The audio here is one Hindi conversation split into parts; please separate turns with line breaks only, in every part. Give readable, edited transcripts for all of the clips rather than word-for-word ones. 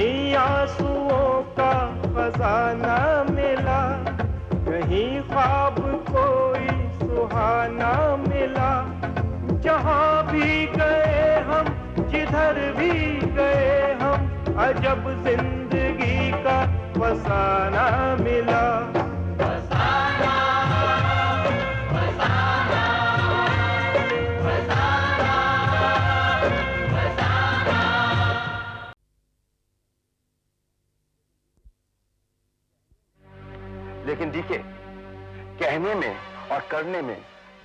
कहीं आंसुओं का खजाना मिला, कहीं ख्वाब कोई सुहाना मिला। जहाँ भी गए हम, जिधर भी गए हम, अजब जिंदगी का फसाना मिला। फसाना, फसाना, फसाना, फसाना।
लेकिन डीके, कहने में और करने में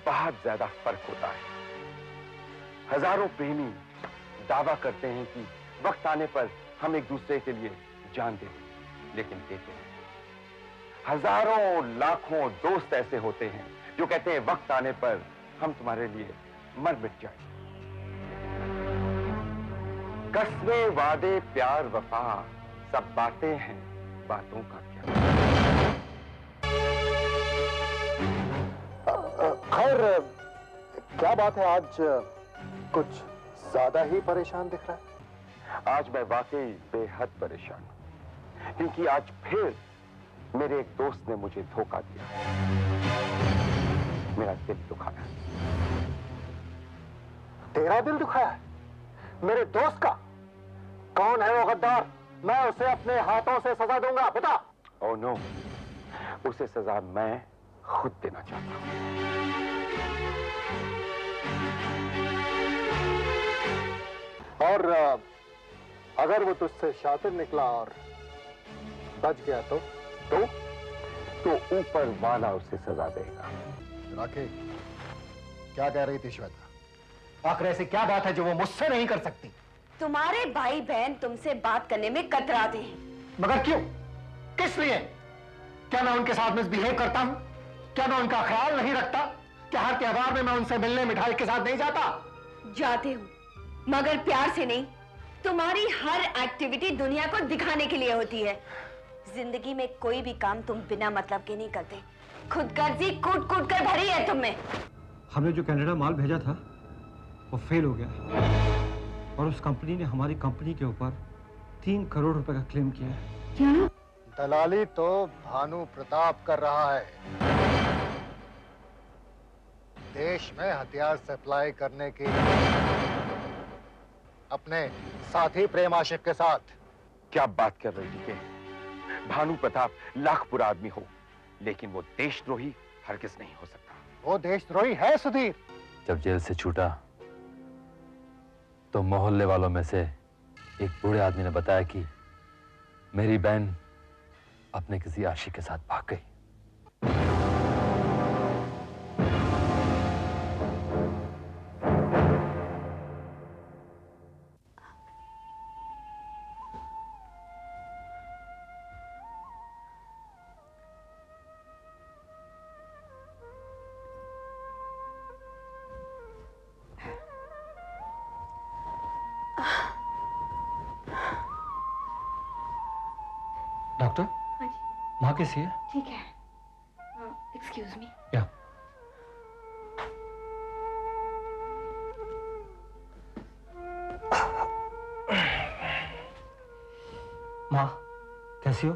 बहुत ज्यादा फर्क होता है। हजारों प्रेमी दावा करते हैं कि वक्त आने पर हम एक दूसरे के लिए जान दें, लेकिन देते हैं। हजारों लाखों दोस्त ऐसे होते हैं जो कहते हैं वक्त आने पर हम तुम्हारे लिए मर मिट जाएं। कस्में, वादे, प्यार, वफा सब बातें हैं, बातों का क्या।
खैर, क्या बात है, आज कुछ ज्यादा ही परेशान दिख रहा है।
आज मैं वाकई बेहद परेशान हूं, क्योंकि आज फिर मेरे एक दोस्त ने मुझे धोखा दिया। मेरा दिल दुखाया।
तेरा दिल दुखाया है? मेरे दोस्त का? कौन है वो गद्दार? मैं उसे अपने हाथों से सजा दूंगा, बता।
ओह नो, उसे सजा मैं खुद देना चाहता हूं।
और अगर वो तुझसे शातिर निकला और बच गया तो
ऊपर वाला उसे सजा देगा।
राखी, क्या कह रही थी श्वेता? आखिर ऐसी क्या बात है जो वो मुझसे नहीं कर सकती?
तुम्हारे भाई बहन तुमसे बात करने में कतराते हैं।
मगर क्यों? किस लिए? क्या मैं उनके साथ मिसबिहेव करता हूं? क्या मैं उनका ख्याल नहीं रखता? क्या हर त्योहार में मैं उनसे मिलने मिठाई के साथ नहीं जाता?
जाते हो, मगर प्यार से नहीं। तुम्हारी हर एक्टिविटी दुनिया को दिखाने के लिए होती है। जिंदगी में कोई भी काम तुम बिना मतलब के नहीं करते। खुदगर्जी कूट कूट कर भरी है तुम में।
हमने जो कनाडा माल भेजा था वो फेल हो गया और उस कंपनी ने हमारी कंपनी के ऊपर 3 करोड़ रुपए का क्लेम किया है।
क्या?
दलाली तो भानु प्रताप कर रहा है। देश में हथियार सप्लाई करने की अपने साथी प्रेम आशिक के साथ।
क्या बात कर रही थी? भानु प्रताप लाख बुरा आदमी हो, लेकिन वो देशद्रोही हरगिज नहीं हो सकता।
वो देशद्रोही है सुधीर।
जब जेल से छूटा तो मोहल्ले वालों में से एक बूढ़े आदमी ने बताया कि मेरी बहन अपने किसी आशिक के साथ भाग गई।
डॉक्टर,
हाँ जी।
माँ कैसी है?
ठीक है। Excuse me.
या माँ कैसी हो?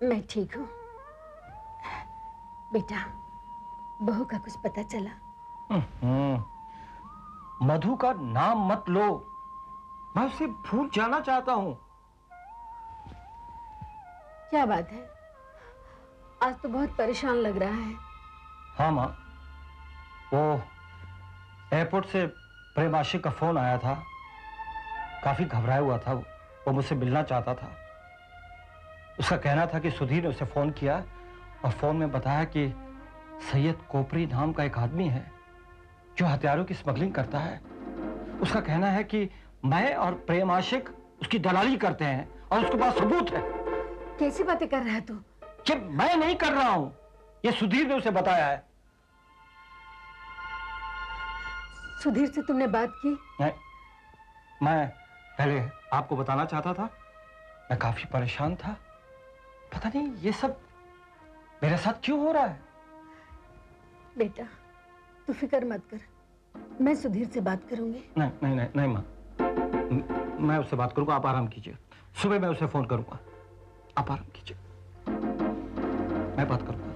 मैं ठीक हूँ। बेटा, बहू का कुछ पता चला?
मधु का नाम मत लो, मैं उसे भूल जाना चाहता हूँ।
क्या बात है? आज तो बहुत परेशान लग रहा है।
हाँ माँ, वो एयरपोर्ट से प्रेम आशिक का फोन आया था। काफी घबराया हुआ था वो मुझसे मिलना चाहता था। उसका कहना था कि सुधीर ने उसे फोन किया और फोन में बताया कि सैयद कोपरी नाम का एक आदमी है जो हथियारों की स्मगलिंग करता है। उसका कहना है कि मैं और प्रेम आशिक उसकी दलाली करते हैं और उसके पास सबूत है।
कैसी बातें कर रहा है तू?
कि मैं नहीं कर रहा हूं, ये सुधीर ने उसे बताया है।
सुधीर से तुमने बात की?
नहीं, मैं पहले आपको बताना चाहता था। मैं काफी परेशान था। पता नहीं ये सब मेरे साथ क्यों हो रहा है।
बेटा, तू फिक्र मत कर, मैं सुधीर से बात करूंगी।
नहीं नहीं नहीं नहीं माँ, मैं उससे बात करूंगा, आप आराम कीजिए। सुबह मैं उसे फोन करूंगा, आप आराम कीजिए, मैं बात करूंगा।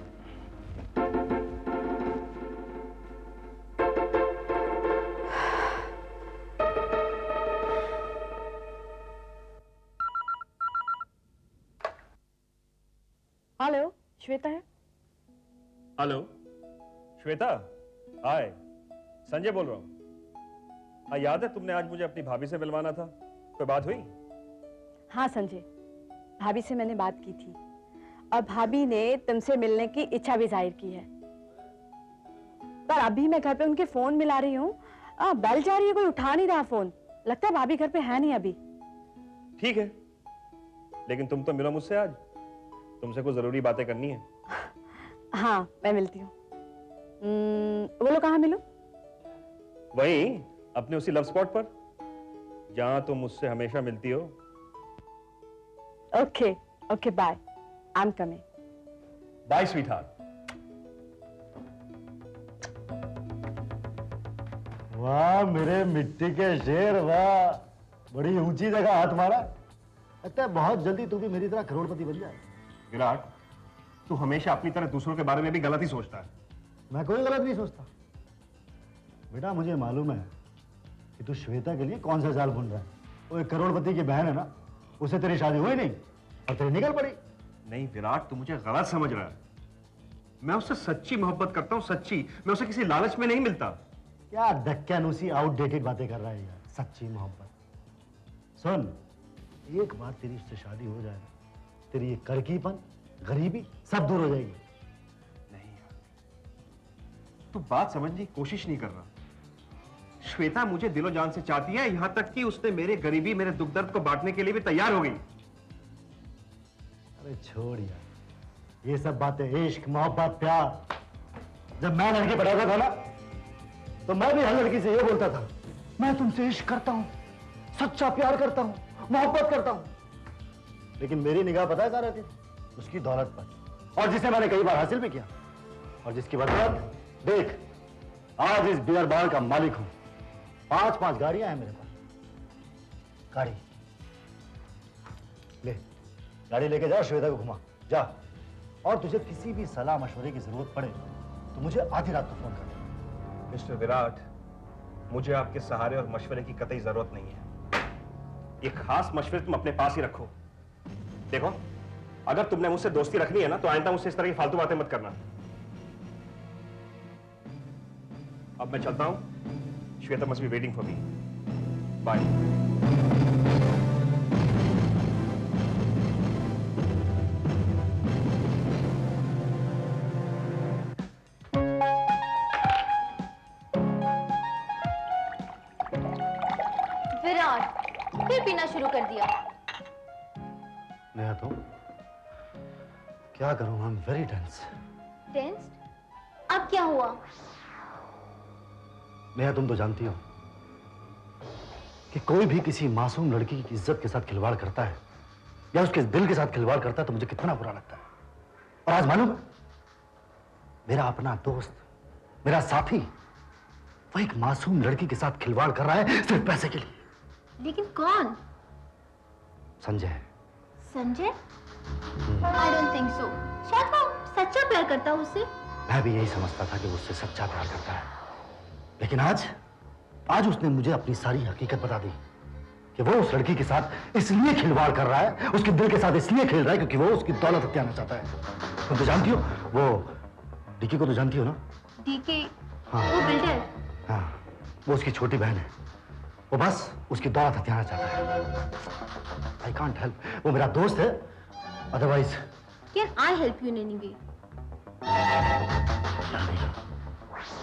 हेलो, श्वेता है?
हेलो श्वेता, हाय, संजय बोल रहा हूँ। हाँ, याद है तुमने आज मुझे अपनी भाभी से मिलवाना था, कोई बात हुई?
हाँ संजय, भाभी से मैंने बात की थी और भाभी ने तुमसे मिलने की इच्छा भी जाहिर की है। पर अभी मैं घर पे उनके फोन मिला रही हूँ, बेल जा रही है, कोई उठा नहीं रहा फोन। लगता है भाभी घर पे है नहीं अभी। ठीक
है, लेकिन तुम तो मिलो मुझसे आज, तुमसे कुछ जरूरी बातें करनी है।
हाँ, मैं मिलती हूँ। बोलो कहाँ मिलूं?
वही अपने उसी लव स्पॉट पर जहां तुम मुझसे हमेशा मिलती हो।
Okay okay, bye, I am coming.
Bye sweetheart.
वाह मेरे मिट्टी के शेर, वाह, बड़ी ऊंची जगह हाथ मारा। लगता है बहुत जल्दी तू भी मेरी तरह करोड़पति बन जाए।
विराट, तू हमेशा अपनी तरह दूसरों के बारे में भी गलत ही सोचता है।
मैं कोई गलत नहीं सोचता बेटा, मुझे मालूम है कि तू श्वेता के लिए कौन सा जाल बुन रहा है। वो एक करोड़पति की बहन है ना, उससे तेरी शादी हुई नहीं और तेरी निकल पड़ी।
नहीं विराट, तू मुझे गलत समझ रहा है। मैं उससे सच्ची मोहब्बत करता हूँ, सच्ची। मैं उसे किसी लालच में नहीं मिलता।
क्या दक्कनूसी आउटडेटेड बातें कर रहा है यार, सच्ची मोहब्बत। सुन, एक बार तेरी उससे शादी हो जाए ना, तेरी ये करकीपन, गरीबी सब दूर हो जाएगी।
नहीं यार, तू बात समझने की कोशिश नहीं कर रहा। श्वेता मुझे दिलो जान से चाहती है, यहां तक कि उसने मेरे गरीबी, मेरे दुख दर्द को बांटने के लिए भी तैयार हो गई।
अरे छोड़ यार ये सब बातें, इश्क, मोहब्बत, प्यार। जब मैं लड़की पढ़ाता था ना, तो मैं भी हर लड़की से ये बोलता था, मैं तुमसे इश्क करता हूं, सच्चा प्यार करता हूं, मोहब्बत करता हूं। लेकिन मेरी निगाह पता है कहां रहती थी? उसकी दौलत पर, और जिसे मैंने कई बार हासिल भी किया, और जिसकी बदौलत देख आज इस बियर बार का मालिक हूं। 5-5 गाड़ियां हैं मेरे पास। गाड़ी ले, गाड़ी लेके जा, श्वेता को घुमा जा। और तुझे किसी भी सलाह मशवरे की जरूरत पड़े तो मुझे आधी रात को फोन कर दे।
मिस्टर विराट, मुझे आपके सहारे और मशवरे की कतई जरूरत नहीं है। ये खास मशवरे तुम अपने पास ही रखो। देखो, अगर तुमने मुझसे दोस्ती रखनी है ना, तो आइंदा मुझसे इस तरह की फालतू बातें मत करना। अब मैं चलता हूं। Shweta must be waiting for me. Bye.
Virat, फिर पीना शुरू कर दिया।
मैं तो क्या करूं, I am very tense.
Tensed? अब क्या हुआ?
नेहा, तुम तो जानती हो कि कोई भी किसी मासूम लड़की की इज्जत के साथ खिलवाड़ करता है या उसके दिल के साथ खिलवाड़ करता है तो मुझे कितना बुरा लगता है। और आज मालूम है, मेरा अपना दोस्त, मेरा साथी, वो एक मासूम लड़की के साथ खिलवाड़ कर रहा है सिर्फ पैसे के लिए।
लेकिन कौन?
Sanjay.
Sanjay? I don't think so. शायद वो सच्चा प्यार करता है उससे।
मैं भी यही समझता था कि वो उससे सच्चा प्यार करता है, लेकिन आज उसने मुझे अपनी सारी हकीकत बता दी कि वो उस लड़की के साथ इसलिए खिलवाड़ कर रहा है, उसके दिल के साथ इसलिए खेल रहा है क्योंकि वो उसकी दौलत हथियाना चाहता है। तुम तो जानती हो, वो डीके को तो जानती हो ना?
डीके?
हाँ।
वो बिल्डर?
हाँ, वो उसकी छोटी बहन है। वो बस उसकी दौलत हथियाना चाहता है। आई कांट हेल्प, वो मेरा दोस्त है, otherwise.
Can I help you in any way?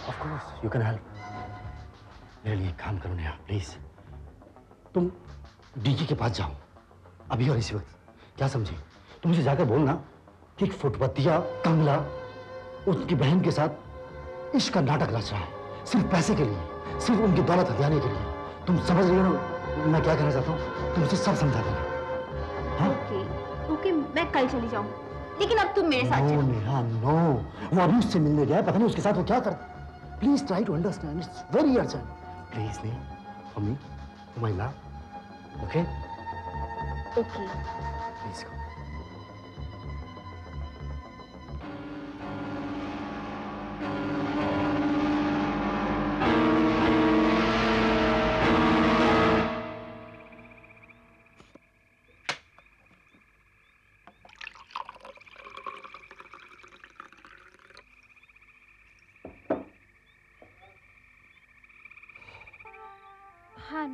Of course, you can help. मेरे लिए एक काम करो नेहा, प्लीज। तुम डीके के पास जाओ अभी और इसी वक्त। क्या समझी? तुम मुझे जाकर बोलना कि एक फुटपतिया कमला उसकी बहन के साथ इश्क का नाटक रच रहा है, सिर्फ पैसे के लिए, सिर्फ उनकी दौलत हथियाने के लिए। तुम समझ रही हो ना मैं क्या कहना चाहता हूँ? तुम उसे सब समझा देना। हाँ?
ओके, मैं कल चली जाऊँ, लेकिन अब तुम मेरे साथ चलो।
नेहा, नो, वो अभी उससे मिलने गया है, पता नहीं उसके साथ वो क्या करता। Please try to understand, it's very urgent. Please Neha, for me, for my love, okay?
Okay.
Please go.
हाँ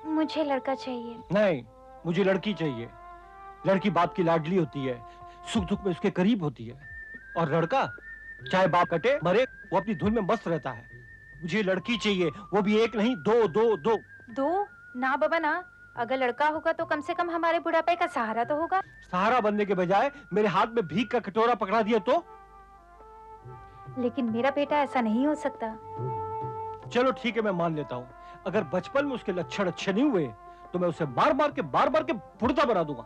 मुझे लड़का चाहिए।
नहीं, मुझे लड़की चाहिए। लड़की बाप की लाडली होती है, सुख दुख में उसके करीब होती है। और लड़का चाहे बाप कटे मरे, वो अपनी धुन में मस्त रहता है। मुझे लड़की चाहिए, वो भी एक नहीं, दो दो दो।
दो? ना बाबा ना, अगर लड़का होगा तो कम से कम हमारे बुढ़ापे का सहारा तो होगा।
सहारा बनने के बजाय मेरे हाथ में भीख का कटोरा पकड़ा दिया तो?
लेकिन मेरा बेटा ऐसा नहीं हो सकता।
चलो ठीक है, मैं मान लेता हूँ। अगर बचपन में उसके लक्षण अच्छे नहीं हुए तो मैं उसे मार मार के बुढ़ता बना दूंगा।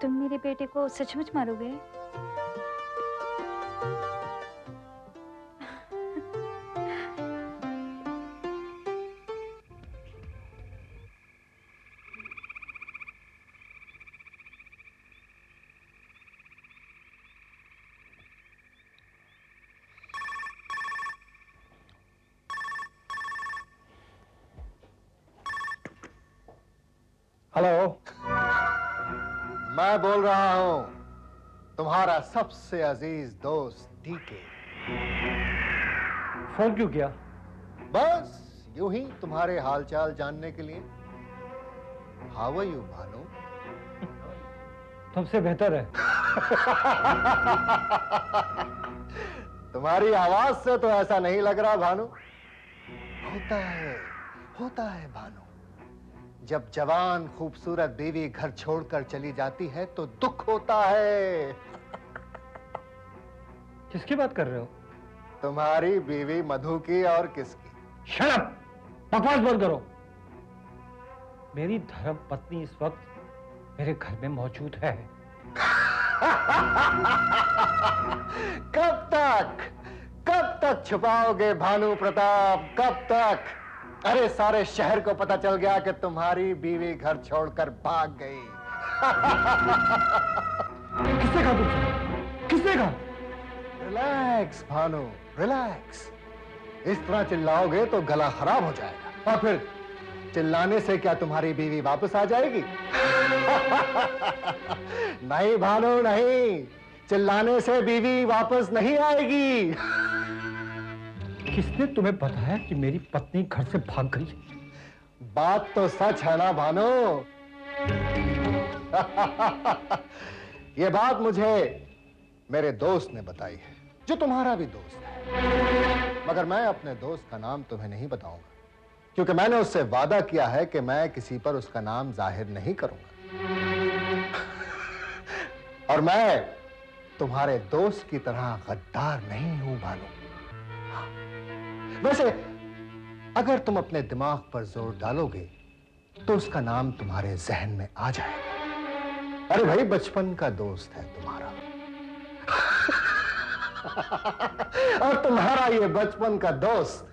तुम मेरे बेटे को सचमुच मारोगे?
हेलो, मैं बोल रहा हूं, तुम्हारा सबसे अजीज दोस्त डीके।
फोन क्यों किया?
बस यूं ही तुम्हारे हालचाल जानने के लिए। How are you Bhanu?
तुमसे बेहतर है।
तुम्हारी आवाज से तो ऐसा नहीं लग रहा भानु। होता है भानु। जब जवान खूबसूरत बीवी घर छोड़कर चली जाती है तो दुख होता है।
किसकी बात कर रहे हो?
तुम्हारी बीवी मधु की और किसकी?
Shut up! बकवास बंद करो। मेरी धर्म पत्नी इस वक्त मेरे घर में मौजूद है।
कब तक छुपाओगे भानु प्रताप? कब तक? अरे सारे शहर को पता चल गया कि तुम्हारी बीवी घर छोड़कर भाग गई।
किसने कहा तुमसे? किसने कहा?
Relax Bhanu, relax. इस तरह चिल्लाओगे तो गला खराब हो जाएगा। और फिर चिल्लाने से क्या तुम्हारी बीवी वापस आ जाएगी? नहीं भानु नहीं, चिल्लाने से बीवी वापस नहीं आएगी।
किसने तुम्हें बताया कि मेरी पत्नी घर से भाग गई?
बात तो सच है ना भानु? ये बात मुझे मेरे दोस्त ने बताई है, जो तुम्हारा भी दोस्त है। मगर मैं अपने दोस्त का नाम तुम्हें नहीं बताऊंगा, क्योंकि मैंने उससे वादा किया है कि मैं किसी पर उसका नाम जाहिर नहीं करूंगा। और मैं तुम्हारे दोस्त की तरह गद्दार नहीं हूं भानु। वैसे अगर तुम अपने दिमाग पर जोर डालोगे तो उसका नाम तुम्हारे जहन में आ जाएगा। अरे भाई, बचपन का दोस्त है तुम्हारा। और तुम्हारा ये बचपन का दोस्त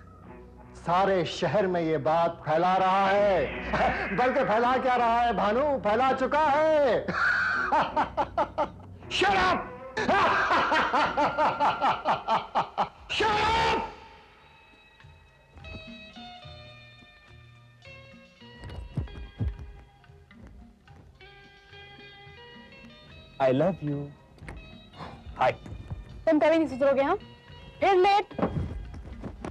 सारे शहर में ये बात फैला रहा है। बल्कि फैला क्या रहा है भानु? फैला चुका है। Shut up! Shut up!
I love you. Hi.
तुम कभी नहीं सुधरोगे? हाँ, फिर लेट।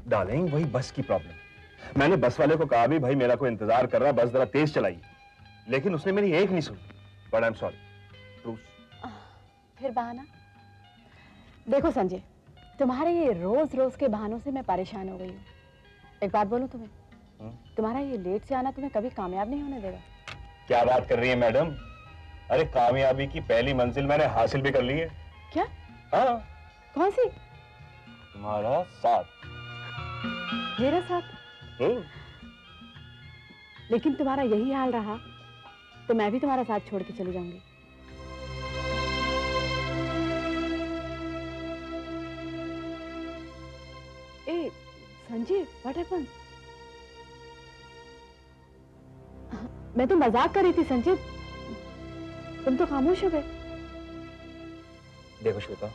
डार्लिंग, वही बस की प्रॉब्लम। मैंने बस वाले को कहा भी भाई मेरा कोई इंतजार कर रहा है, बस जरा तेज चलाइए, लेकिन उसने मेरी एक नहीं सुनी। But I am sorry.
फिर बहाना? देखो संजय, तुम्हारे ये रोज रोज के बहानों से मैं परेशान हो गई हूँ। एक बात बोलूं तुम्हें, तुम्हारा ये लेट से आना तुम्हें कभी कामयाब नहीं होने देगा।
क्या बात कर रही है मैडम? अरे कामयाबी की पहली मंजिल मैंने हासिल भी कर ली है।
क्या?
हाँ।
कौन सी?
तुम्हारा साथ।
मेरा साथ? लेकिन तुम्हारा यही हाल रहा तो मैं भी तुम्हारा साथ छोड़ के चली जाऊंगी। ए संजय, व्हाट हैपेंड? मैं तो मजाक कर रही थी संजय, तुम तो खामोश हो गए।
देखो श्वेता,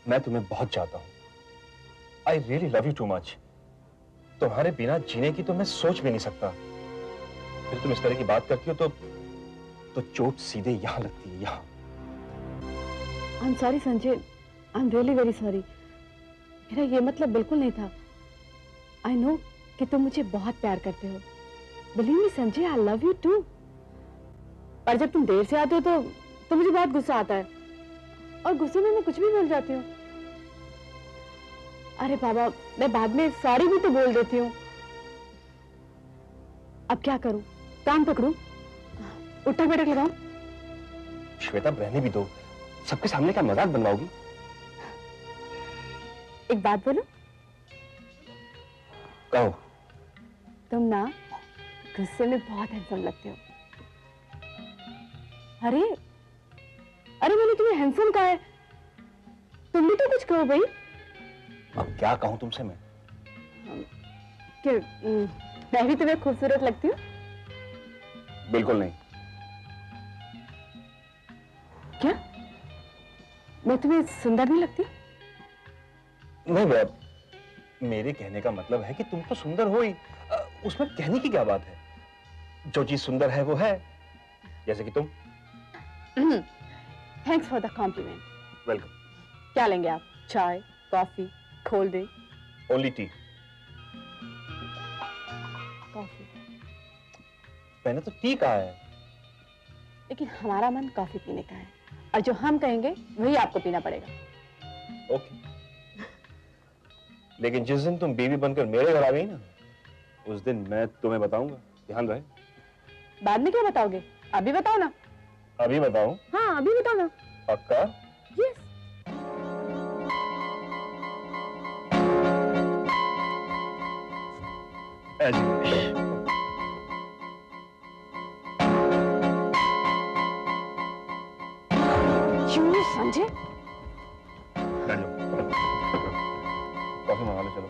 मैं तुम्हें बहुत चाहता हूं। I really love you too much. तुम्हारे बिना जीने की तो मैं सोच भी नहीं सकता। फिर तुम इस तरह की बात करती हो तो चोट सीधे यहां लगती है, यहां।
I am sorry Sanjay, I am really very sorry. मेरा ये मतलब बिल्कुल नहीं था। आई नो कि तुम मुझे बहुत प्यार करते हो। Believe me Sanjay, I love you too. पर जब तुम देर से आते हो तो मुझे बहुत गुस्सा आता है, और गुस्से में मैं कुछ भी बोल जाती हूँ। अरे बाबा, मैं बाद में सॉरी भी तो बोल देती हूँ। अब क्या करूं? काम पकड़ूं? उठक बैठक लगाऊं?
श्वेता, रहने भी दो। सबके सामने क्या मजाक बनवाओगी?
एक बात बोलूं?
कहो।
तुम ना गुस्से में बहुत हैंडसम लगते हो। अरे अरे, मैंने तुम्हें हैंडसम कहा है, तुम भी तो कुछ कहो भाई।
अब क्या कहूं तुमसे मैं?
कि मैं भी तुम्हें खूबसूरत लगती हूँ?
बिल्कुल नहीं।
क्या मैं तुम्हें सुंदर नहीं लगती?
नहीं बाब, मेरे कहने का मतलब है कि तुम तो सुंदर हो ही। उसमें कहने की क्या बात है? जो चीज सुंदर है वो है, जैसे कि तुम।
Thanks for the compliment.
Welcome.
क्या लेंगे आप? चाय, coffee, cold drink?
Only tea.
Coffee?
मैंने तो टी कहा है।
लेकिन हमारा मन कॉफी पीने का है, और जो हम कहेंगे वही आपको पीना पड़ेगा।
ओके। लेकिन जिस दिन तुम बीवी बनकर मेरे घर आ गई ना, उस दिन मैं तुम्हें बताऊंगा, ध्यान रहे।
बाद में क्या बताओगे? अभी बताओ ना।
अभी बताऊं?
हाँ, अभी बताओ ना।
पक्का?
यस। क्यों संजय?
कॉफी मंगा लो, चलो।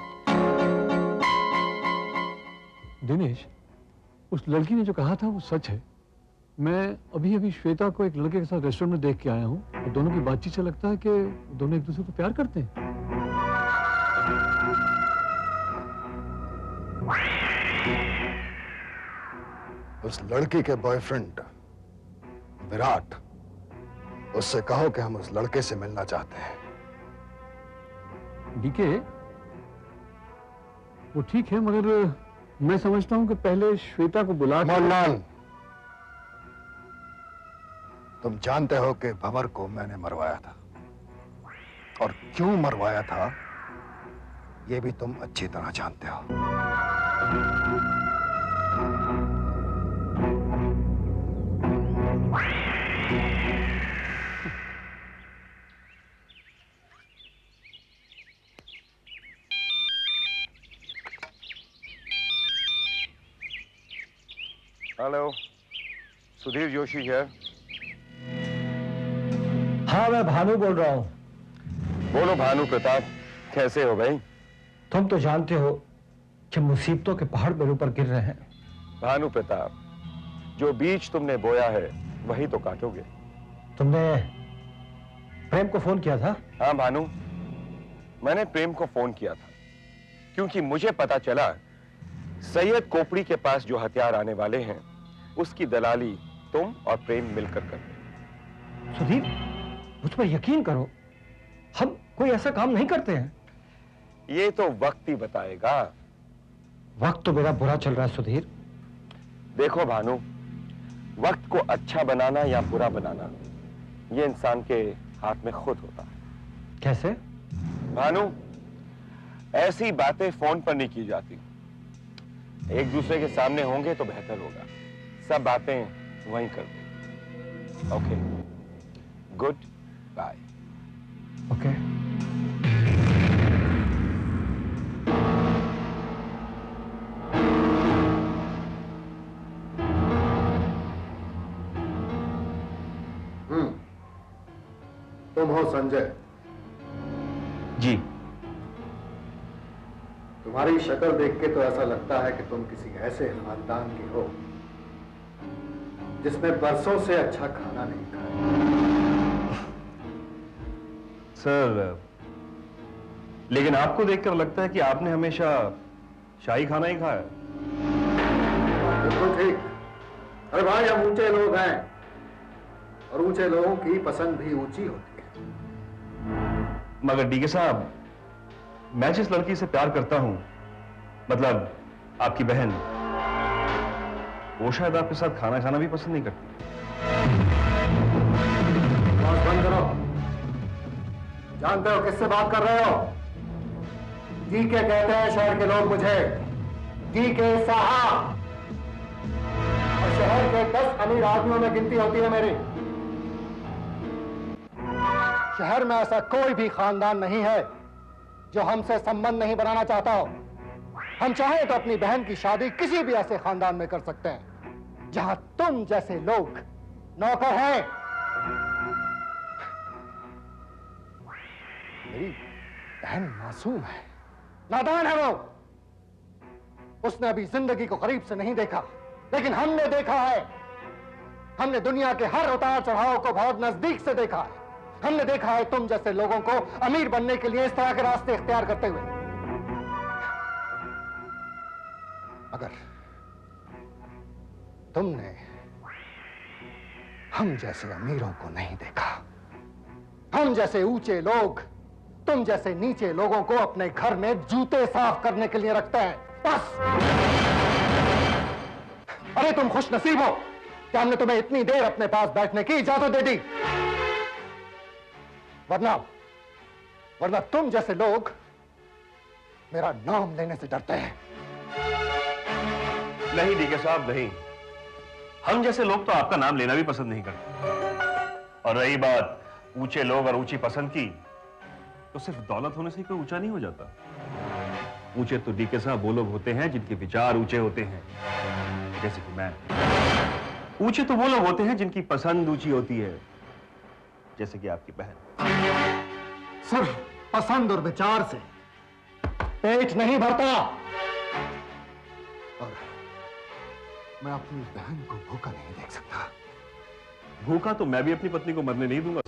दिनेश, उस लड़की ने जो कहा था वो सच है। मैं अभी अभी श्वेता को एक लड़के के साथ रेस्टोरेंट में देख के आया हूँ, और दोनों की बातचीत से लगता है कि दोनों एक दूसरे को प्यार करते हैं।
उस लड़की के बॉयफ्रेंड विराट, उससे कहो कि हम उस लड़के से मिलना चाहते हैं।
डीके, वो ठीक है, मगर मैं समझता हूं कि पहले श्वेता को बुला के...
मोहनलाल, तुम जानते हो कि भंवर को मैंने मरवाया था, और क्यों मरवाया था यह भी तुम अच्छी तरह जानते हो।
हेलो, सुधीर जोशी है।
हाँ, मैं भानु बोल रहा हूँ।
बोलो भानु प्रताप, कैसे हो भाई?
तुम तो जानते हो कि मुसीबतों के पहाड़ मेरे ऊपर गिर रहे हैं।
भानु प्रताप, जो बीज तुमने बोया है वही तो काटोगे।
तुमने प्रेम को फोन किया था?
हाँ भानु, मैंने प्रेम को फोन किया था क्योंकि मुझे पता चला सैयद कोपड़ी के पास जो हथियार आने वाले हैं उसकी दलाली तुम और प्रेम मिलकर करते।
सुधीर, मुझ पर यकीन करो, हम कोई ऐसा काम नहीं करते हैं।
ये तो वक्त ही बताएगा।
वक्त तो मेरा बुरा चल रहा है सुधीर।
देखो भानु, वक्त को अच्छा बनाना या बुरा बनाना ये इंसान के हाथ में खुद होता है।
कैसे?
भानु, ऐसी बातें फोन पर नहीं की जाती। एक दूसरे के सामने होंगे तो बेहतर होगा। सब बातें वहीं कर दो। Okay, good bye.
ओके।
तुम हो संजय?
जी।
तुम्हारी शक्ल देख के तो ऐसा लगता है कि तुम किसी ऐसे खानदान के हो जिसमें बरसों से अच्छा खाना नहीं खाया।
सर, लेकिन आपको देखकर लगता है कि आपने हमेशा शाही खाना ही खाया।
बिल्कुल ठीक। अरे भाई, हम ऊंचे लोग हैं और ऊंचे लोगों की पसंद भी ऊंची होती है।
मगर डीके साहब, मैं जिस लड़की से प्यार करता हूं, मतलब आपकी बहन, वो शायद आपके साथ खाना खाना भी पसंद नहीं करती।
बात बंद करो। जानते हो किससे बात कर रहे हो? जी के कहते हैं शहर के लोग मुझे, जी के साहब। और शहर के 10 अमीर आदमियों में गिनती होती है मेरी। शहर में ऐसा कोई भी खानदान नहीं है जो हमसे संबंध नहीं बनाना चाहता हो। हम चाहें तो अपनी बहन की शादी किसी भी ऐसे खानदान में कर सकते हैं जहां तुम जैसे लोग नौकर हैं। मेरी बहन मासूम है, नादान है वो। उसने अभी जिंदगी को करीब से नहीं देखा, लेकिन हमने देखा है। हमने दुनिया के हर उतार चढ़ाव को बहुत नजदीक से देखा है। हमने देखा है तुम जैसे लोगों को अमीर बनने के लिए इस तरह के रास्ते इख्तियार करते हुए। अगर तुमने हम जैसे अमीरों को नहीं देखा, हम जैसे ऊंचे लोग तुम जैसे नीचे लोगों को अपने घर में जूते साफ करने के लिए रखते हैं, बस। अरे तुम खुश नसीब हो कि हमने तुम्हें इतनी देर अपने पास बैठने की इजाजत दे दी, वरना तुम जैसे लोग मेरा नाम लेने से डरते हैं।
नहीं डीके साहब, नहीं। हम जैसे लोग तो आपका नाम लेना भी पसंद नहीं करते। और रही बात ऊंचे लोग और ऊंची पसंद की, तो सिर्फ दौलत होने से कोई ऊंचा नहीं हो जाता। ऊंचे तो डीके साहब वो लोग होते हैं जिनके विचार ऊंचे होते हैं, जैसे कि मैं। ऊंचे तो वो लोग होते हैं जिनकी पसंद ऊंची होती है, जैसे कि आपकी बहन।
सिर्फ पसंद और विचार से पेट नहीं भरता। और मैं अपनी बहन को भूखा नहीं देख सकता।
भूखा तो मैं भी अपनी पत्नी को मरने नहीं दूंगा।